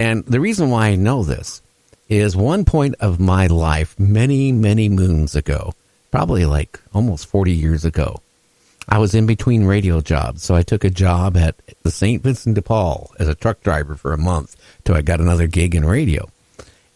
And the reason why I know this is one point of my life, many, many moons ago, probably like almost 40 years ago, I was in between radio jobs. So I took a job at the St. Vincent de Paul as a truck driver for a month till I got another gig in radio.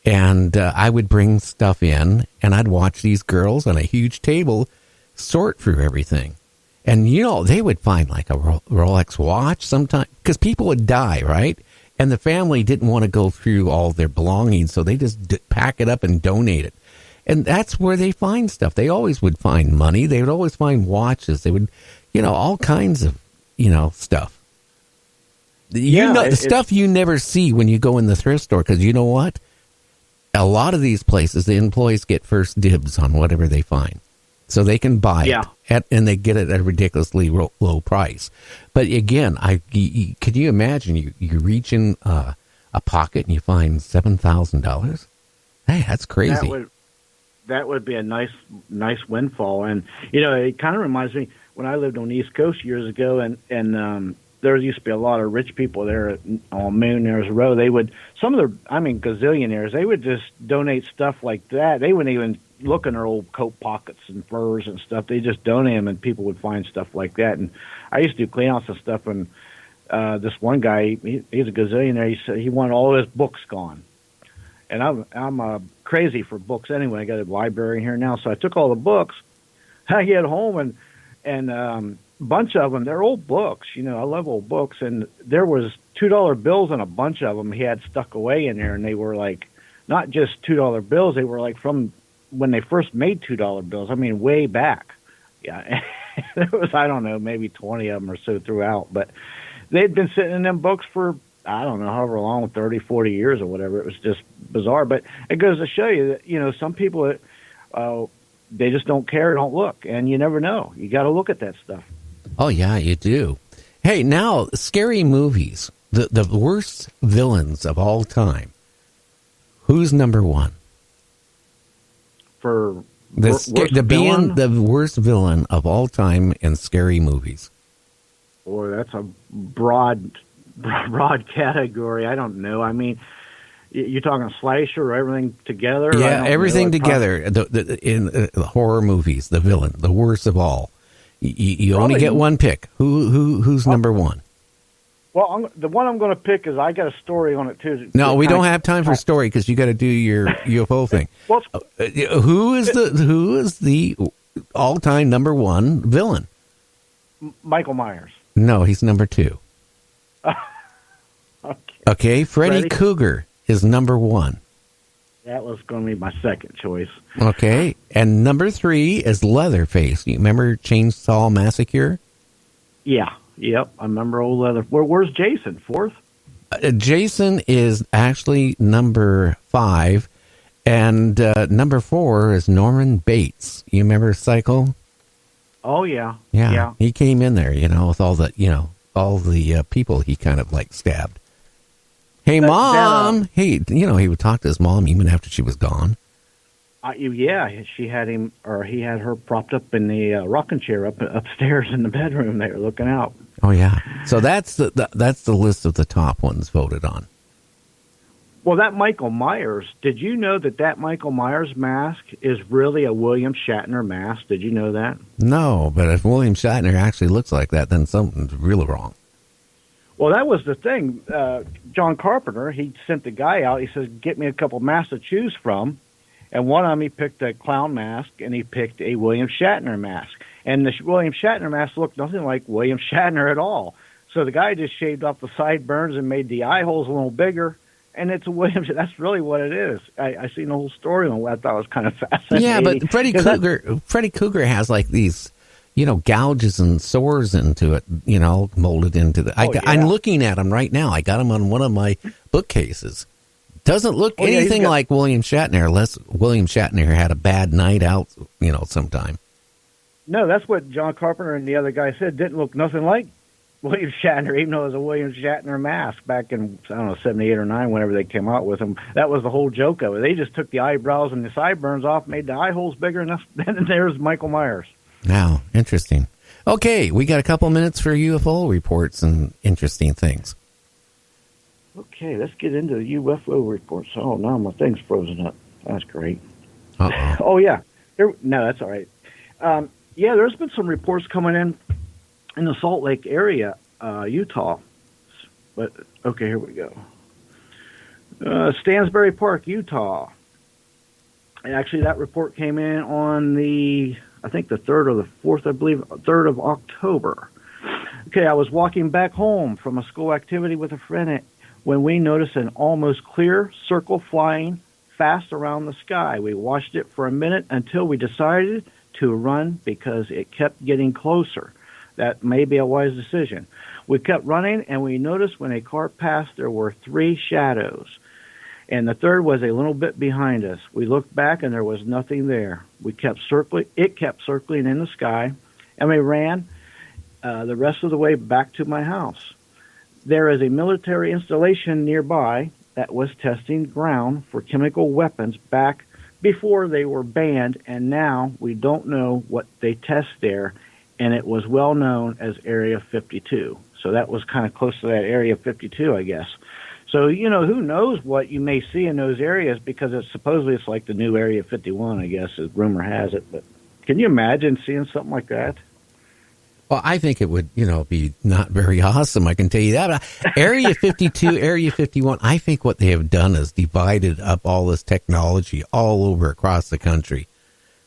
And I would bring stuff in, and I'd watch these girls on a huge table sort through everything. And, you know, they would find like a Rolex watch sometimes, because people would die, right? And the family didn't want to go through all their belongings, so they just pack it up and donate it. And that's where they find stuff. They always would find money. They would always find watches. They would, you know, all kinds of, you know, stuff. The stuff you never see when you go in the thrift store, because you know what? A lot of these places, the employees get first dibs on whatever they find. So they can buy it, and they get it at a ridiculously low price. But again, could you imagine you reach in a pocket and you find $7,000? Hey, that's crazy. That would be a nice windfall. And, you know, it kind of reminds me when I lived on the East Coast years ago, and there used to be a lot of rich people there on Millionaires Row. They would, gazillionaires, they would just donate stuff like that. They wouldn't even look in their old coat pockets and furs and stuff. They just donate them, and people would find stuff like that. And I used to do cleanouts and stuff, and this one guy, he's a gazillionaire. He said he wanted all his books gone. And I'm crazy for books anyway. I got a library here now, so I took all the books. I get home and a bunch of them, they're old books. You know, I love old books, and there was $2 bills and a bunch of them he had stuck away in there, and they were like not just $2 bills. They were like from when they first made $2 bills. I mean, way back. Yeah, there was, I don't know, maybe 20 of them or so throughout, but they'd been sitting in them books for, I don't know, however long, 30, 40 years or whatever. It was just bizarre. But it goes to show you that, you know, some people, they just don't care, don't look. And you never know. You got to look at that stuff. Oh, yeah, you do. Hey, now, scary movies, the worst villains of all time. Who's number one? For being the worst villain of all time in scary movies. Boy, that's a broad category. I don't know. I mean, you're talking slasher or everything together? Yeah, everything together. In the horror movies, the villain, the worst of all. You only get one pick. Who's number one? Well, the one I'm going to pick is, I got a story on it too. No, we don't have time for story because you got to do your UFO thing. Well, who is the all-time number one villain? Michael Myers. No, he's number two. Okay, Freddy Krueger is number one. That was going to be my second choice. Okay, and number three is Leatherface. You remember Chainsaw Massacre? Yeah, yep, I remember old Leather. Where's Jason? Fourth? Jason is actually number 5, and number 4 is Norman Bates. You remember Psycho? Oh, yeah. Yeah. He came in there, you know, with all the people he kind of like stabbed. Hey, Mom! Hey, you know, he would talk to his mom even after she was gone. Yeah, she had him, or he had her propped up in the rocking chair upstairs in the bedroom. They were looking out. Oh, yeah. So that's the list of the top ones voted on. Well, that Michael Myers, did you know that Michael Myers mask is really a William Shatner mask? Did you know that? No, but if William Shatner actually looks like that, then something's really wrong. Well, that was the thing. John Carpenter, he sent the guy out. He says, get me a couple masks to choose from. And one of them, he picked a clown mask, and he picked a William Shatner mask. And the William Shatner mask looked nothing like William Shatner at all. So the guy just shaved off the sideburns and made the eye holes a little bigger. And it's a William. That's really what it is. I seen the whole story on what I thought was kind of fascinating. Yeah, but Freddy Krueger has like these, you know, gouges and sores into it, you know, molded into the. I'm looking at him right now. I got him on one of my bookcases. Doesn't look anything like William Shatner, unless William Shatner had a bad night out, you know, sometime. No, that's what John Carpenter and the other guy said. Didn't look nothing like William Shatner, even though it was a William Shatner mask back in, I don't know, 78 or 9, whenever they came out with him. That was the whole joke of it. They just took the eyebrows and the sideburns off, made the eye holes bigger, and then there's Michael Myers. Now, interesting. Okay, we got a couple minutes for UFO reports and interesting things. Okay, let's get into the UFO reports. Oh, no, my thing's frozen up. That's great. Uh-oh. Oh, yeah. No, that's all right. Yeah, there's been some reports coming in the Salt Lake area, Utah. But, okay, here we go. Stansbury Park, Utah. And actually, that report came in on I think the 3rd or the 4th, I believe, 3rd of October. Okay, I was walking back home from a school activity with a friend when we noticed an almost clear circle flying fast around the sky. We watched it for a minute until we decided to run because it kept getting closer. That may be a wise decision. We kept running, and we noticed when a car passed, there were 3 shadows, and the third was a little bit behind us. We looked back, and there was nothing there. We kept circling. It kept circling in the sky, and we ran the rest of the way back to my house. There is a military installation nearby that was testing ground for chemical weapons back before they were banned, and now we don't know what they test there, and it was well known as Area 52. So that was kind of close to that Area 52, I guess. So, who knows what you may see in those areas, because supposedly it's like the new Area 51, I guess, as rumor has it. But can you imagine seeing something like that? Well, I think it would, be not very awesome. I can tell you that. Area 52, Area 51, I think what they have done is divided up all this technology all over across the country.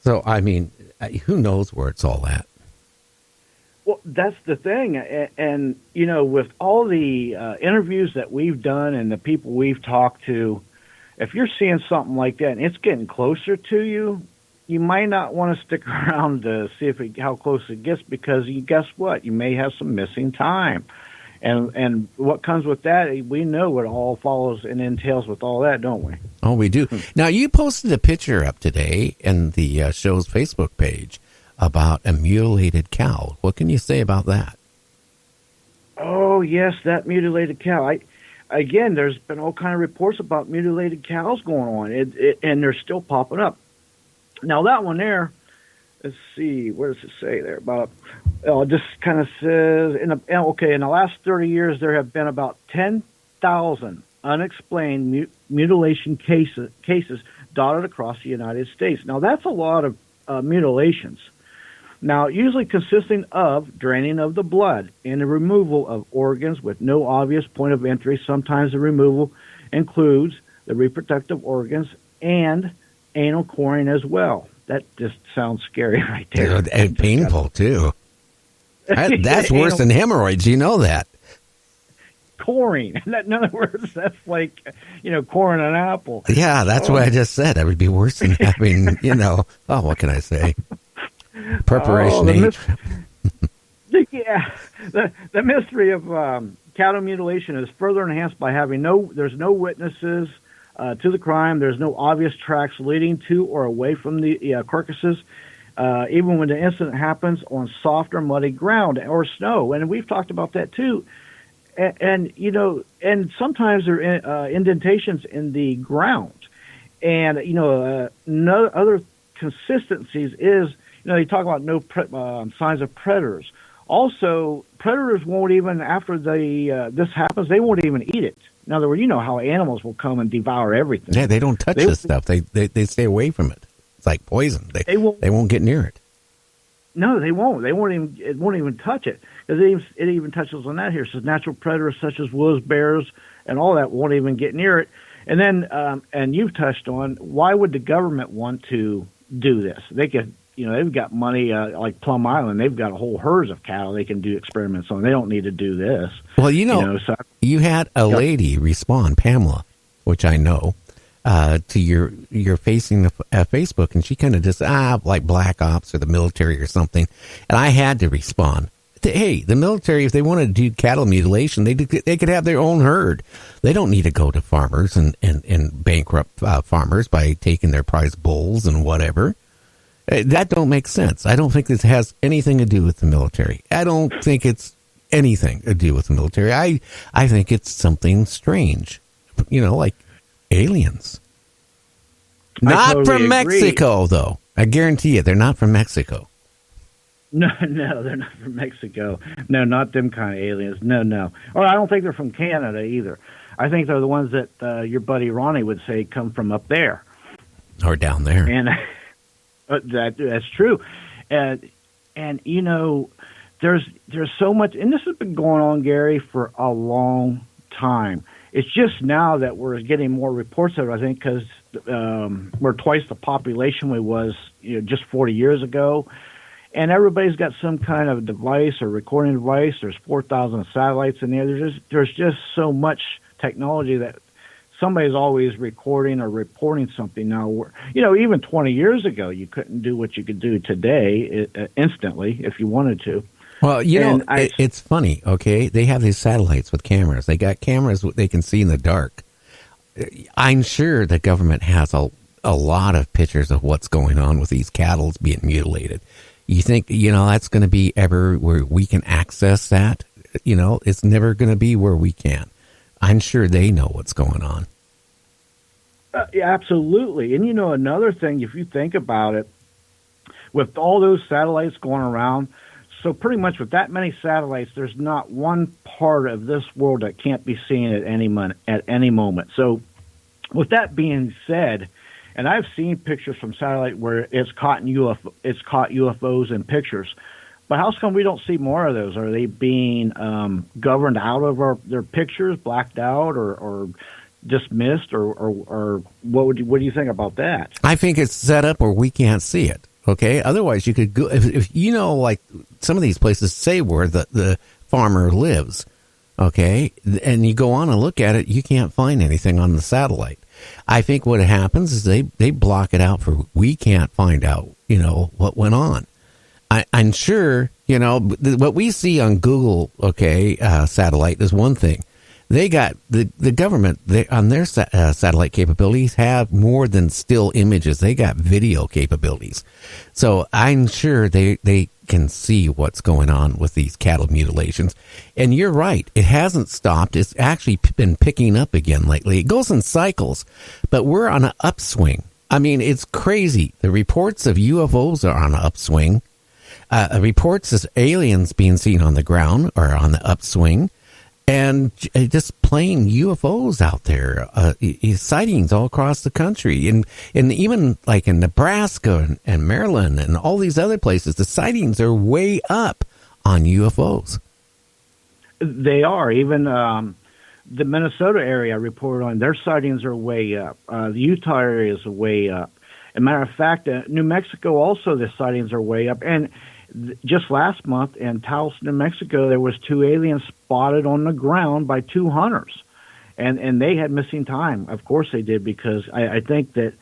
So, I mean, who knows where it's all at? Well, that's the thing. And with all the interviews that we've done and the people we've talked to, if you're seeing something like that and it's getting closer to you, you might not want to stick around to see how close it gets, because guess what? You may have some missing time. And what comes with that, we know what all follows and entails with all that, don't we? Oh, we do. Now, you posted a picture up today in the show's Facebook page about a mutilated cow. What can you say about that? Oh, yes, that mutilated cow. Again, there's been all kind of reports about mutilated cows going on, and they're still popping up. Now, that one there, let's see, what does it say there? It just kind of says, in the last 30 years, there have been about 10,000 unexplained mutilation cases dotted across the United States. Now, that's a lot of mutilations. Now, usually consisting of draining of the blood and the removal of organs with no obvious point of entry. Sometimes the removal includes the reproductive organs and anal coring as well. That just sounds scary right there. And painful, too. That's worse than hemorrhoids. You know that. Coring. In other words, that's like, coring an apple. Yeah, that's what I just said. That would be worse than having, what can I say? Preparation H. Yeah, the mystery of cattle mutilation is further enhanced by having there's no witnesses to the crime. There's no obvious tracks leading to or away from the carcasses, even when the incident happens on soft or muddy ground or snow. And we've talked about that too. And sometimes there are indentations in the ground. And, no other consistencies is, they talk about no signs of predators. Also, predators won't even, after this happens, they won't even eat it. In other words, how animals will come and devour everything. Yeah, they don't touch this stuff. They stay away from it. It's like poison. They won't get near it. No, they won't. It won't even touch it. Because it even touches on that here. It says natural predators such as wolves, bears, and all that won't even get near it. And then, and you've touched on, why would the government want to do this? They could, they've got money, like Plum Island. They've got a whole herds of cattle they can do experiments on. They don't need to do this. Well, you had a lady respond, Pamela, which I know, to your facing Facebook, and she kind of just, like Black Ops or the military or something. And I had to respond. Hey, the military, if they want to do cattle mutilation, they could have their own herd. They don't need to go to farmers and bankrupt farmers by taking their prize bulls and whatever. That don't make sense. I don't think this has anything to do with the military. I don't think it's anything to do with the military. I think it's something strange, like aliens. Not totally from agree. Mexico, though. I guarantee you, they're not from Mexico. No, they're not from Mexico. No, not them kind of aliens. No. Or I don't think they're from Canada either. I think they're the ones that your buddy Ronnie would say come from up there or down there. And that's true. And you know, there's so much, and this has been going on, Gary, for a long time. It's just now that we're getting more reports of it, I think, because we're twice the population we was, you know, just 40 years ago. And everybody's got some kind of device or recording device. There's 4,000 satellites in there. There's just so much technology that somebody's always recording or reporting something now. You know, even 20 years ago, you couldn't do what you could do today instantly if you wanted to. Well, you know, it's funny, okay? They have these satellites with cameras. They got cameras they can see in the dark. I'm sure the government has a lot of pictures of what's going on with these cattle being mutilated. You think, you know, that's going to be ever where we can access that? You know, it's never going to be where we can. I'm sure they know what's going on. Yeah, absolutely. And, you know, another thing, if you think about it, with all those satellites going around, so pretty much with that many satellites, there's not one part of this world that can't be seen at any moment. So with that being said, and I've seen pictures from satellite where it's caught UFOs in pictures, but how come we don't see more of those? Are they being governed out of their pictures, blacked out, or dismissed, or what do you think about that? I think it's set up where we can't see it. Okay, otherwise you could go if you know, like some of these places say where the farmer lives. Okay, and you go on and look at it, you can't find anything on the satellite. I think what happens is they block it out for we can't find out, you know, what went on. I'm sure, you know, what we see on Google, okay, satellite is one thing. They got the government on their satellite capabilities have more than still images. They got video capabilities. So I'm sure they can see what's going on with these cattle mutilations. And you're right. It hasn't stopped. It's actually been picking up again lately. It goes in cycles, but we're on an upswing. I mean, it's crazy. The reports of UFOs are on an upswing. Reports of aliens being seen on the ground are on the upswing. And just plain UFOs out there, sightings all across the country, and even like in Nebraska and Maryland and all these other places, the sightings are way up on UFOs. They are. Even the Minnesota area reported on their sightings are way up. The Utah areas are way up. As a matter of fact, New Mexico also the sightings are way up. And just last month in Taos, New Mexico, there was 2 aliens spotted on the ground by 2 hunters, and they had missing time. Of course they did, because I think that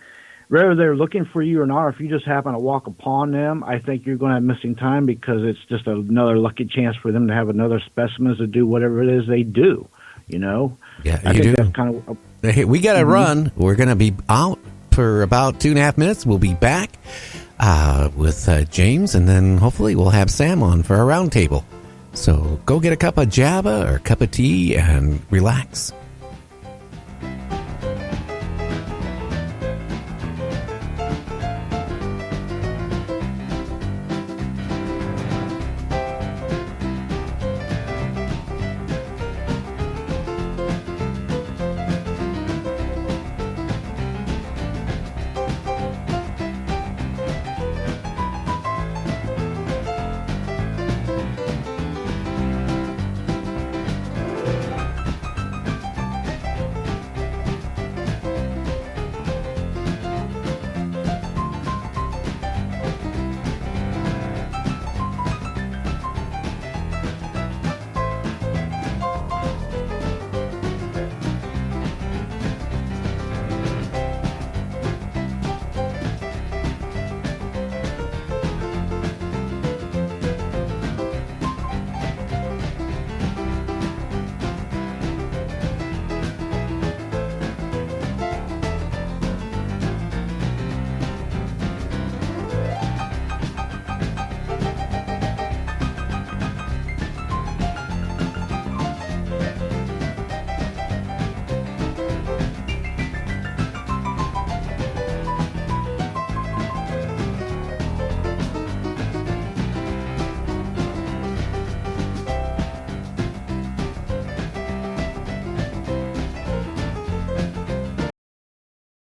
whether they're looking for you or not, or if you just happen to walk upon them, I think you're going to have missing time, because it's just another lucky chance for them to have another specimen to do whatever it is they do. You know? Yeah, I think that's kind of. Hey, we got to run. We're going to be out for about 2.5 minutes. We'll be back with James, and then hopefully we'll have Sam on for a roundtable. So go get a cup of Java or a cup of tea and relax.